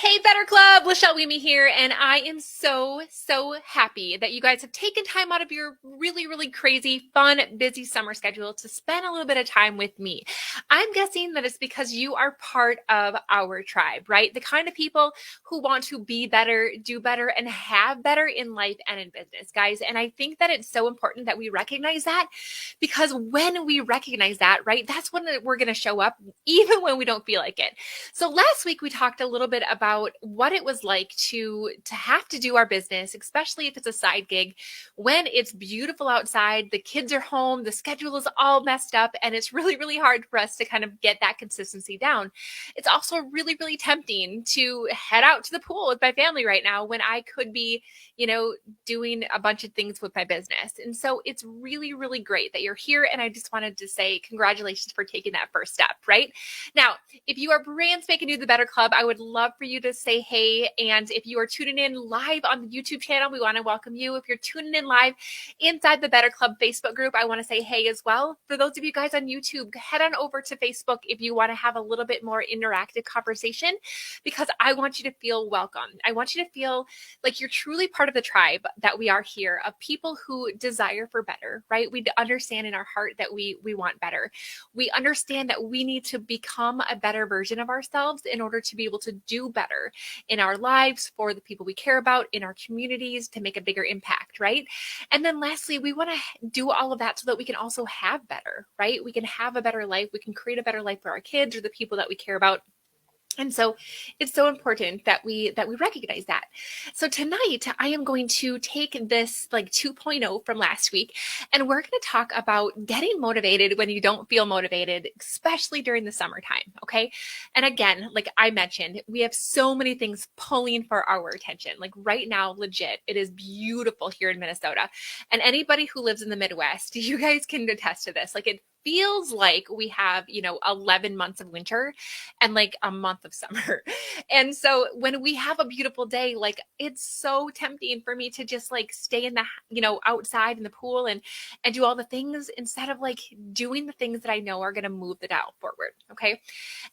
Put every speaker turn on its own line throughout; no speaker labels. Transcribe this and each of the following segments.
Hey, Better Club, Lachelle Weemy here, and I am so happy that you guys have taken time out of your really crazy, fun, busy summer schedule to spend a little bit of time with me. I'm guessing that it's because you are part of our tribe, right? The kind of people who want to be better, do better, and have better in life and in business, guys. And I think that it's so important that we recognize that because when we recognize that, right, that's when we're going to show up, even when we don't feel like it. So last week we talked a little bit about what it was like to have to do our business, especially if it's a side gig, when it's beautiful outside, the kids are home, the schedule is all messed up, and it's really hard for us to kind of get that consistency down. It's also really tempting to head out to the pool with my family right now when I could be, doing a bunch of things with my business. And so it's really great that you're here. And I just wanted to say congratulations for taking that first step, right? Now, if you are brand spanking new to the Better Club, I would love for you to say hey. And if you are tuning in live on the YouTube channel, we want to welcome you. If you're tuning in live inside the Better Club Facebook group, I want to say hey as well. For those of you guys on YouTube, head on over to Facebook if you want to have a little bit more interactive conversation, because I want you to feel welcome. I want you to feel like you're truly part of the tribe that we are here, of people who desire for better, right? We understand in our heart that we want better. We understand that we need to become a better version of ourselves in order to be able to do better in our lives, for the people we care about, in our communities, to make a bigger impact, right? And then lastly, we want to do all of that so that we can also have better, right? We can have a better life. We can create a better life for our kids or the people that we care about. And so it's so important that we recognize that. So tonight I am going to take this like 2.0 from last week, and we're going to talk about getting motivated when you don't feel motivated, especially during the summertime. Okay. And again, like I mentioned, we have so many things pulling for our attention. Like right now, legit, it is beautiful here in Minnesota. And anybody who lives in the Midwest, you guys can attest to this. Like it feels like we have, 11 months of winter and like a month of summer. And so when we have a beautiful day, like it's so tempting for me to just like stay in the, outside in the pool and do all the things instead of like doing the things that I know are going to move the dial forward. Okay.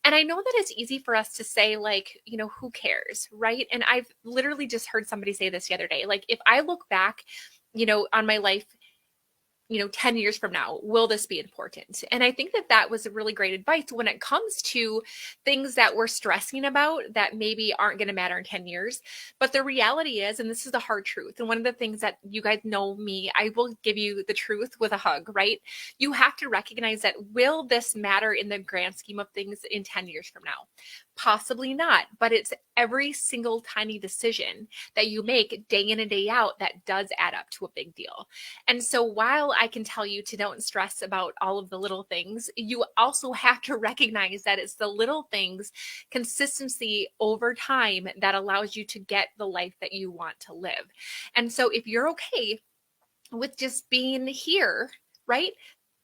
And I know that it's easy for us to say like, who cares, right? And I've literally just heard somebody say this the other day. Like if I look back, on my life, 10 years from now, will this be important? And I think that that was a really great advice when it comes to things that we're stressing about that maybe aren't going to matter in 10 years. But the reality is, and this is the hard truth, and one of the things that you guys know me, I will give you the truth with a hug, right? You have to recognize that, will this matter in the grand scheme of things in 10 years from now? Possibly not, but it's every single tiny decision that you make day in and day out that does add up to a big deal. And so while I can tell you to don't stress about all of the little things, you also have to recognize that it's the little things, consistency over time, that allows you to get the life that you want to live. And so if you're okay with just being here, right?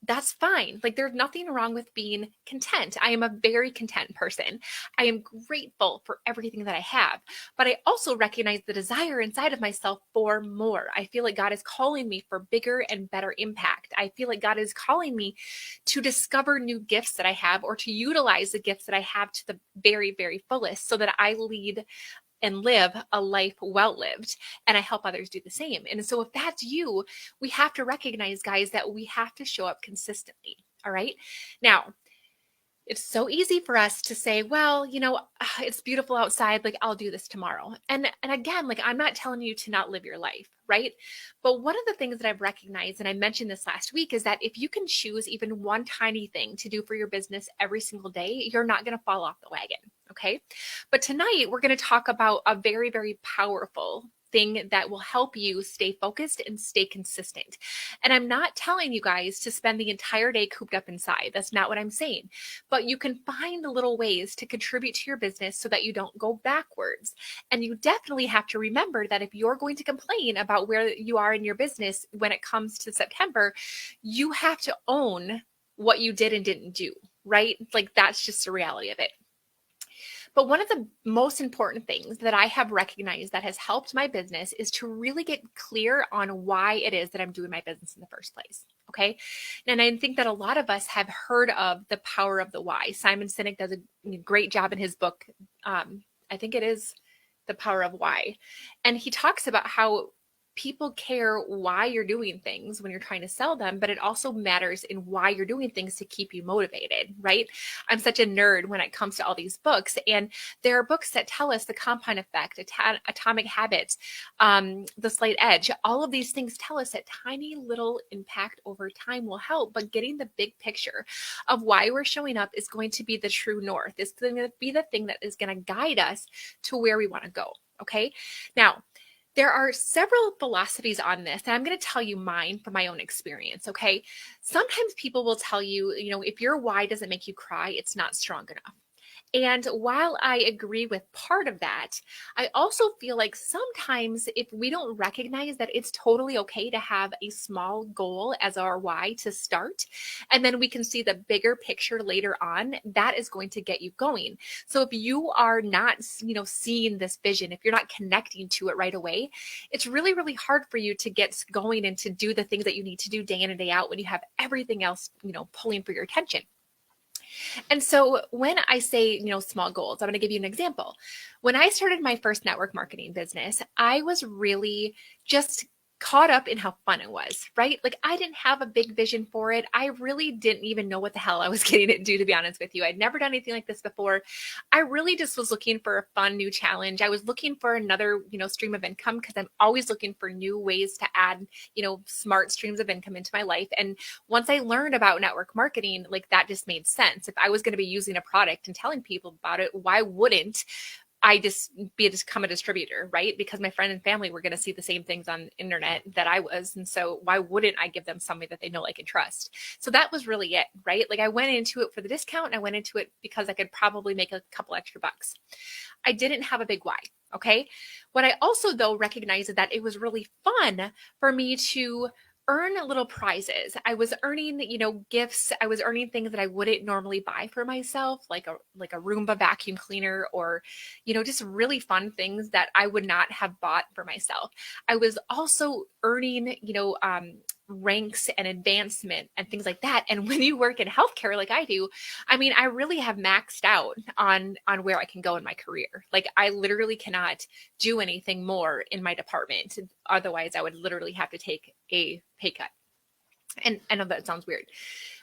That's fine. Like there's nothing wrong with being content. I am a very content person. I am grateful for everything that I have, but I also recognize the desire inside of myself for more. I feel like God is calling me for bigger and better impact. I feel like God is calling me to discover new gifts that I have, or to utilize the gifts that I have to the very fullest, so that I lead and live a life well lived, and I help others do the same. And so if that's you, we have to recognize, guys, that we have to show up consistently. All right. Now, it's so easy for us to say, well, it's beautiful outside, like I'll do this tomorrow. And again, like I'm not telling you to not live your life, right? But one of the things that I've recognized, and I mentioned this last week, is that if you can choose even one tiny thing to do for your business every single day, you're not going to fall off the wagon. Okay. But tonight we're going to talk about a very powerful thing that will help you stay focused and stay consistent. And I'm not telling you guys to spend the entire day cooped up inside. That's not what I'm saying. But you can find little ways to contribute to your business so that you don't go backwards. And you definitely have to remember that if you're going to complain about where you are in your business when it comes to September, you have to own what you did and didn't do, right? Like that's just the reality of it. But one of the most important things that I have recognized that has helped my business is to really get clear on why it is that I'm doing my business in the first place. Okay. And I think that a lot of us have heard of the power of the why. Simon Sinek does a great job in his book, I think it is The Power of Why. And he talks about how people care why you're doing things when you're trying to sell them, but it also matters in why you're doing things to keep you motivated, right? I'm such a nerd when it comes to all these books, and there are books that tell us the compound effect, atomic habits, the slight edge. All of these things tell us that tiny little impact over time will help, but getting the big picture of why we're showing up is going to be the true north. It's going to be the thing that is going to guide us to where we want to go. Okay. Now, there are several philosophies on this, and I'm going to tell you mine from my own experience. Okay. Sometimes people will tell you, if your why doesn't make you cry, it's not strong enough. And while I agree with part of that, I also feel like sometimes if we don't recognize that it's totally okay to have a small goal as our why to start, and then we can see the bigger picture later on, that is going to get you going. So if you are not, seeing this vision, if you're not connecting to it right away, it's really, really hard for you to get going and to do the things that you need to do day in and day out when you have everything else, pulling for your attention. And so when I say, small goals, I'm going to give you an example. When I started my first network marketing business, I was really just caught up in how fun it was, right? Like I didn't have a big vision for it. I really didn't even know what the hell I was getting it to be honest with you. I'd never done anything like this before. I really just was looking for a fun new challenge. I was looking for another, stream of income because I'm always looking for new ways to add, smart streams of income into my life. And once I learned about network marketing, like that just made sense. If I was going to be using a product and telling people about it, why wouldn't I just become a distributor, right? Because my friend and family were going to see the same things on the internet that I was. And so why wouldn't I give them something that they know, like, and trust? So that was really it, right? Like I went into it for the discount. And I went into it because I could probably make a couple extra bucks. I didn't have a big why. Okay. What I also though recognized is that it was really fun for me to earn little prizes. I was earning, gifts. I was earning things that I wouldn't normally buy for myself, like a Roomba vacuum cleaner, or, just really fun things that I would not have bought for myself. I was also earning, ranks and advancement and things like that. And when you work in healthcare like I do, I mean, I really have maxed out on where I can go in my career. Like I literally cannot do anything more in my department. Otherwise, I would literally have to take a pay cut. And I know that sounds weird,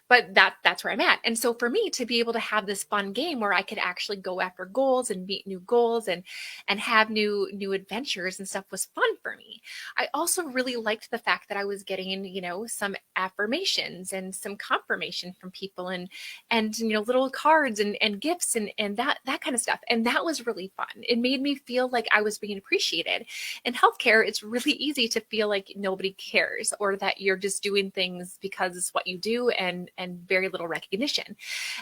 but that's where I'm at. And so for me to be able to have this fun game where I could actually go after goals and meet new goals and have new adventures and stuff was fun for me. I also really liked the fact that I was getting, some affirmations and some confirmation from people and little cards and gifts and that kind of stuff. And that was really fun. It made me feel like I was being appreciated. In healthcare, it's really easy to feel like nobody cares or that you're just doing things because it's what you do and very little recognition.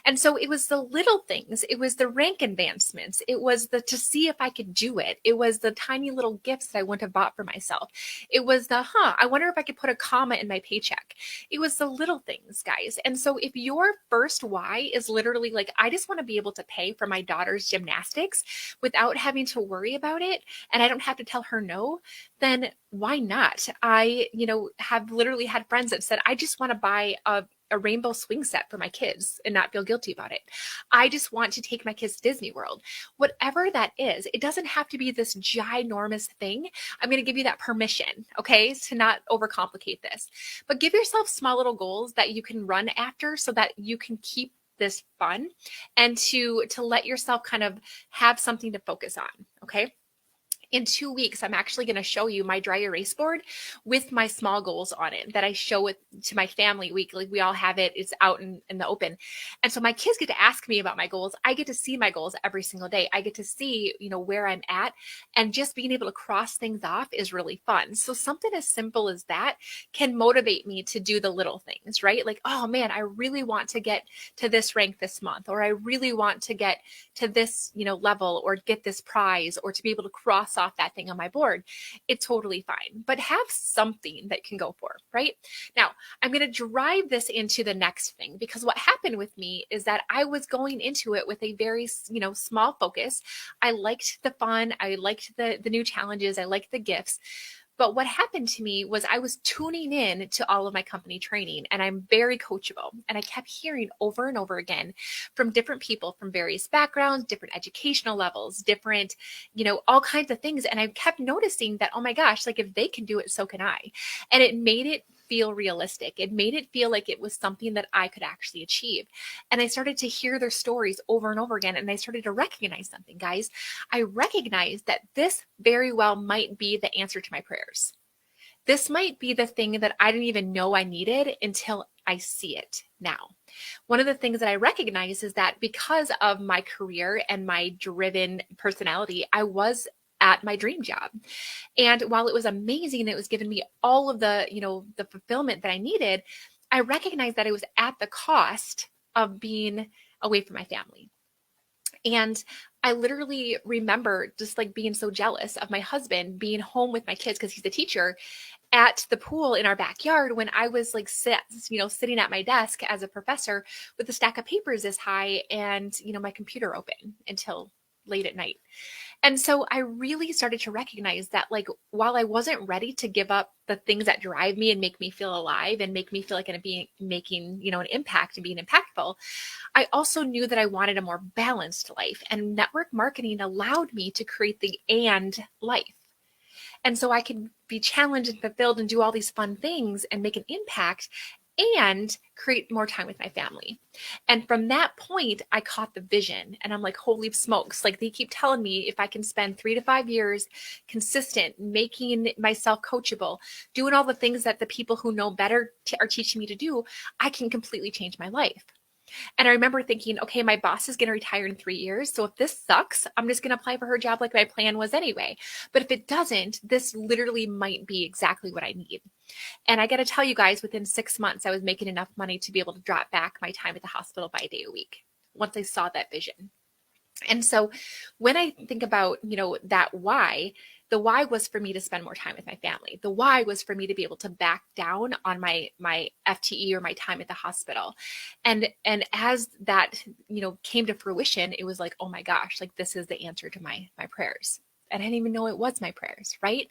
And so it was the little things. It was the rank advancements. It was to see if I could do it. It was the tiny little gifts that I wouldn't have bought for myself. It was I wonder if I could put a comma in my paycheck. It was the little things, guys. And so if your first why is literally like, I just want to be able to pay for my daughter's gymnastics without having to worry about it, and I don't have to tell her no, then why not? I, have literally had friends that said, I just want to buy a rainbow swing set for my kids and not feel guilty about it. I just want to take my kids to Disney World. Whatever that is, it doesn't have to be this ginormous thing. I'm going to give you that permission, okay, to not overcomplicate this. But give yourself small little goals that you can run after so that you can keep this fun and to let yourself kind of have something to focus on, okay? In 2 weeks, I'm actually going to show you my dry erase board with my small goals on it that I show it to my family weekly. We all have it. It's out in the open. And so my kids get to ask me about my goals. I get to see my goals every single day. I get to see, where I'm at, and just being able to cross things off is really fun. So something as simple as that can motivate me to do the little things, right? Like, oh man, I really want to get to this rank this month, or I really want to get to this, level, or get this prize, or to be able to cross off that thing on my board. It's totally fine, but have something that can go for, right? Now, I'm going to drive this into the next thing, because what happened with me is that I was going into it with a very, small focus. I liked the fun. I liked the new challenges. I liked the gifts. But what happened to me was I was tuning in to all of my company training, and I'm very coachable. And I kept hearing over and over again from different people from various backgrounds, different educational levels, different, all kinds of things. And I kept noticing that, oh my gosh, like if they can do it, so can I. And it made it feel realistic. It made it feel like it was something that I could actually achieve. And I started to hear their stories over and over again. And I started to recognize something, guys. I recognized that this very well might be the answer to my prayers. This might be the thing that I didn't even know I needed until I see it now. One of the things that I recognize is that because of my career and my driven personality, I was at my dream job. And while it was amazing, it was giving me all of the, the fulfillment that I needed, I recognized that it was at the cost of being away from my family. And I literally remember just like being so jealous of my husband being home with my kids because he's a teacher at the pool in our backyard when I was like sitting at my desk as a professor with a stack of papers this high and, my computer open until late at night. And so I really started to recognize that, like, while I wasn't ready to give up the things that drive me and make me feel alive and make me feel like I'm making, an impact and being impactful, I also knew that I wanted a more balanced life. And network marketing allowed me to create the and life. And so I could be challenged and fulfilled and do all these fun things and make an impact and create more time with my family. And from that point, I caught the vision and I'm like, holy smokes. Like they keep telling me if I can spend 3 to 5 years consistent, making myself coachable, doing all the things that the people who know better are teaching me to do, I can completely change my life. And I remember thinking, okay, my boss is going to retire in 3 years. So if this sucks, I'm just going to apply for her job like my plan was anyway. But if it doesn't, this literally might be exactly what I need. And I got to tell you guys, within 6 months, I was making enough money to be able to drop back my time at the hospital by a day a week once I saw that vision. And so when I think about, that why, the why was for me to spend more time with my family. The why was for me to be able to back down on my FTE or my time at the hospital. And as that, came to fruition, it was like, oh my gosh, like this is the answer to my prayers. And I didn't even know it was my prayers, right?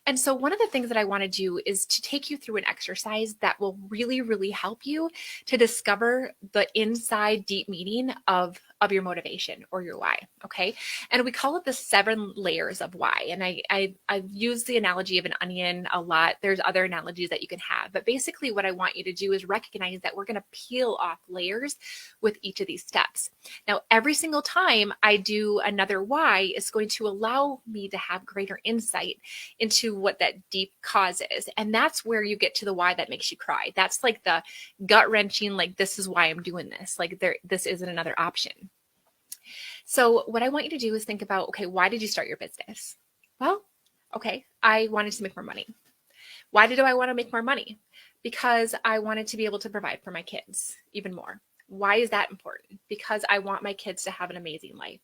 And so one of the things that I want to do is to take you through an exercise that will really, really help you to discover the inside deep meaning of your motivation or your why. Okay. And we call it the 7 layers of why. And I've used the analogy of an onion a lot. There's other analogies that you can have, but basically what I want you to do is recognize that we're going to peel off layers with each of these steps. Now, every single time I do another why is going to allow me to have greater insight into what that deep cause is. And that's where you get to the why that makes you cry. That's like the gut wrenching, like, this is why I'm doing this. Like this isn't another option. So what I want you to do is think about, okay, why did you start your business? Well, okay, I wanted to make more money. Why did I want to make more money? Because I wanted to be able to provide for my kids even more. Why is that important? Because I want my kids to have an amazing life.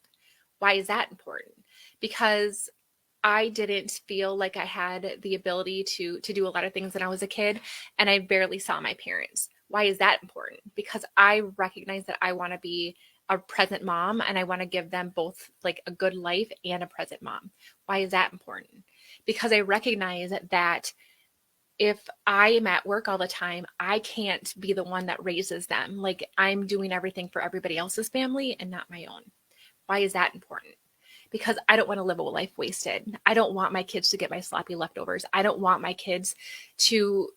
Why is that important? Because I didn't feel like I had the ability to do a lot of things when I was a kid, and I barely saw my parents. Why is that important? Because I recognize that I want to be a present mom and I want to give them both like a good life and a present mom. Why is that important? Because I recognize that if I am at work all the time, I can't be the one that raises them. Like I'm doing everything for everybody else's family and not my own. Why is that important? Because I don't want to live a life wasted. I don't want my kids to get my sloppy leftovers. I don't want my kids to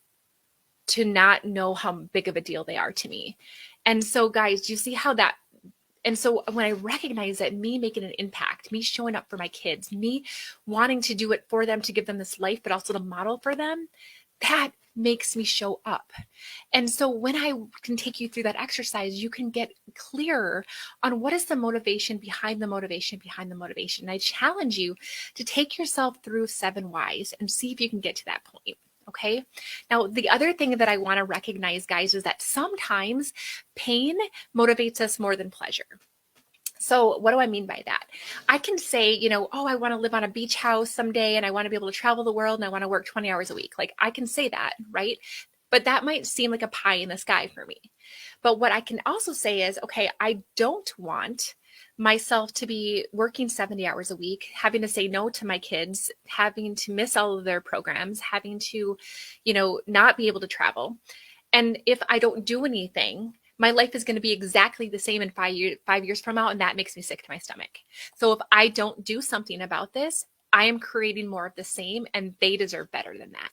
not know how big of a deal they are to me. And so guys, do you see how that, and so when I recognize that me making an impact, me showing up for my kids, me wanting to do it for them, to give them this life, but also to model for them, that makes me show up. And so when I can take you through that exercise, you can get clearer on what is the motivation behind the motivation behind the motivation. And I challenge you to take yourself through 7 whys and see if you can get to that point. Okay. Now, the other thing that I want to recognize, guys, is that sometimes pain motivates us more than pleasure. So what do I mean by that? I can say, oh, I want to live on a beach house someday and I want to be able to travel the world and I want to work 20 hours a week. Like I can say that, right? But that might seem like a pie in the sky for me. But what I can also say is, okay, I don't want myself to be working 70 hours a week, having to say no to my kids, having to miss all of their programs, having to, not be able to travel. And if I don't do anything, my life is going to be exactly the same in 5 years from now. And that makes me sick to my stomach. So if I don't do something about this, I am creating more of the same, and they deserve better than that.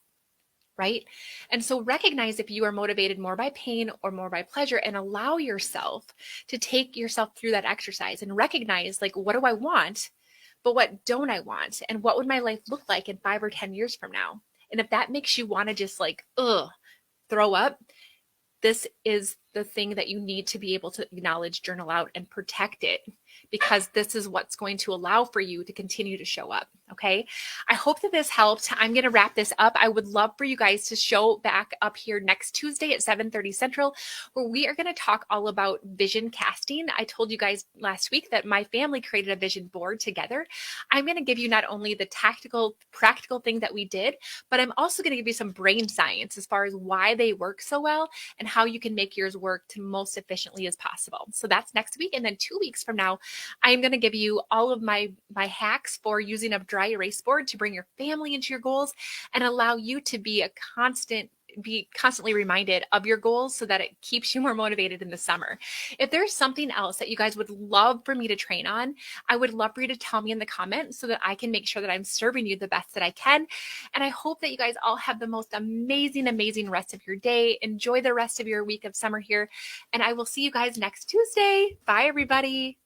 Right? And so recognize if you are motivated more by pain or more by pleasure, and allow yourself to take yourself through that exercise and recognize, like, what do I want, but what don't I want? And what would my life look like in 5 or 10 years from now? And if that makes you want to just like, throw up, this is the thing that you need to be able to acknowledge, journal out, and protect it, because this is what's going to allow for you to continue to show up. Okay. I hope that this helped. I'm going to wrap this up. I would love for you guys to show back up here next Tuesday at 7:30 Central, where we are going to talk all about vision casting. I told you guys last week that my family created a vision board together. I'm going to give you not only the tactical, practical thing that we did, but I'm also going to give you some brain science as far as why they work so well and how you can make yours work to most efficiently as possible. So that's next week. And then 2 weeks from now, I'm going to give you all of my hacks for using a dry erase board to bring your family into your goals and allow you to be constantly reminded of your goals, so that it keeps you more motivated in the summer. If there's something else that you guys would love for me to train on, I would love for you to tell me in the comments so that I can make sure that I'm serving you the best that I can. And I hope that you guys all have the most amazing rest of your day. Enjoy the rest of your week of summer here. And I will see you guys next Tuesday. Bye, everybody.